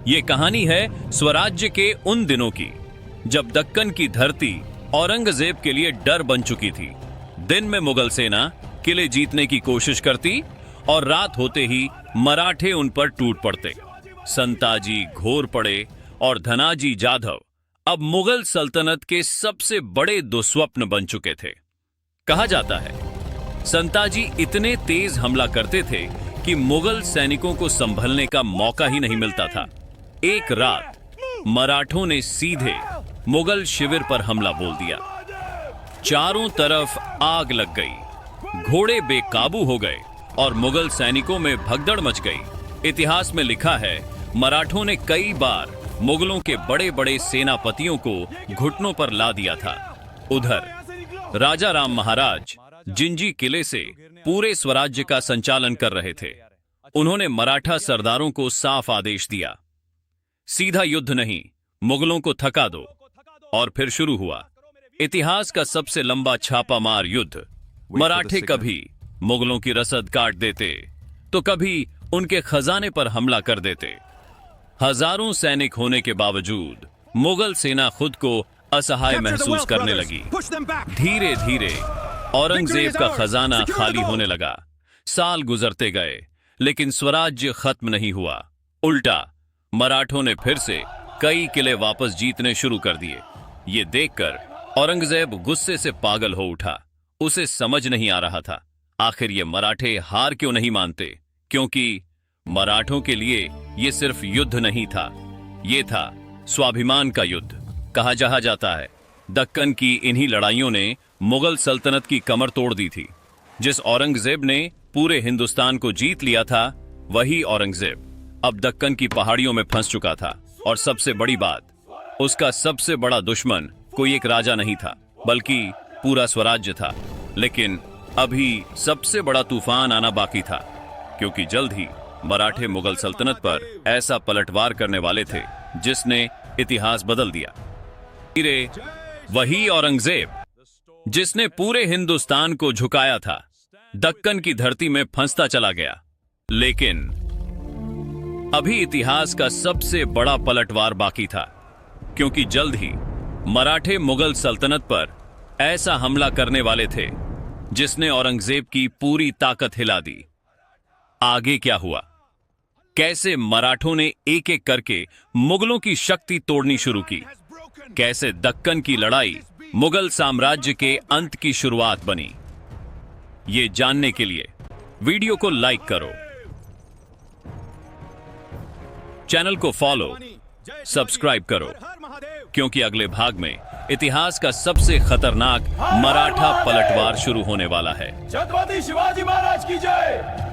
ये कहानी है स्वराज्य के उन दिनों की जब दक्कन की धरती औरंगजेब के लिए डर बन चुकी थी। दिन में मुगल सेना किले जीतने की कोशिश करती और रात होते ही मराठे उन पर टूट पड़ते। संताजी घोरपड़े और धनाजी जाधव अब मुगल सल्तनत के सबसे बड़े दुस्वप्न बन चुके थे। कहा जाता है संताजी इतने तेज हमला करते थे कि मुगल सैनिकों को संभलने का मौका ही नहीं मिलता था। एक रात मराठों ने सीधे मुगल शिविर पर हमला बोल दिया। चारों तरफ आग लग गई, घोड़े बेकाबू हो गए और मुगल सैनिकों में भगदड़ मच गई। इतिहास में लिखा है मराठों ने कई बार मुगलों के बड़े बड़े सेनापतियों को घुटनों पर ला दिया था। उधर राजा राम महाराज जिंजी किले से पूरे स्वराज्य का संचालन कर रहे थे। उन्होंने मराठा सरदारों को साफ आदेश दिया, सीधा युद्ध नहीं, मुगलों को थका दो। और फिर शुरू हुआ इतिहास का सबसे लंबा छापामार युद्ध। मराठे कभी मुगलों की रसद काट देते तो कभी उनके खजाने पर हमला कर देते। हजारों सैनिक होने के बावजूद मुगल सेना खुद को असहाय महसूस करने लगी। धीरे धीरे औरंगजेब का खजाना खाली होने लगा। साल गुजरते गए लेकिन स्वराज्य खत्म नहीं हुआ। उल्टा मराठों ने फिर से कई किले वापस जीतने शुरू कर दिए। ये देखकर औरंगजेब गुस्से से पागल हो उठा। उसे समझ नहीं आ रहा था आखिर ये मराठे हार क्यों नहीं मानते, क्योंकि मराठों के लिए ये सिर्फ युद्ध नहीं था, ये था स्वाभिमान का युद्ध। कहा जाता है दक्कन की इन्हीं लड़ाइयों ने मुगल सल्तनत की कमर तोड़ दी थी। जिस औरंगजेब ने पूरे हिंदुस्तान को जीत लिया था, वही औरंगजेब अब दक्कन की पहाड़ियों में फंस चुका था। और सबसे बड़ी बात, उसका सबसे बड़ा दुश्मन कोई एक राजा नहीं था, बल्कि पूरा स्वराज्य था। लेकिन अभी सबसे बड़ा तूफान आना बाकी था, क्योंकि जल्द ही मराठे मुगल सल्तनत पर ऐसा पलटवार करने वाले थे जिसने इतिहास बदल दिया। धीरे वही औरंगजेब जिसने पूरे हिंदुस्तान को झुकाया था, दक्कन की धरती में फंसता चला गया। लेकिन अभी इतिहास का सबसे बड़ा पलटवार बाकी था, क्योंकि जल्द ही मराठे मुगल सल्तनत पर ऐसा हमला करने वाले थे जिसने औरंगजेब की पूरी ताकत हिला दी। आगे क्या हुआ, कैसे मराठों ने एक एक करके मुगलों की शक्ति तोड़नी शुरू की, कैसे दक्कन की लड़ाई मुगल साम्राज्य के अंत की शुरुआत बनी, ये जानने के लिए वीडियो को लाइक करो, चैनल को फॉलो, सब्सक्राइब करो, क्योंकि अगले भाग में इतिहास का सबसे खतरनाक मराठा पलटवार शुरू होने वाला है। छत्रपति शिवाजी महाराज की जय।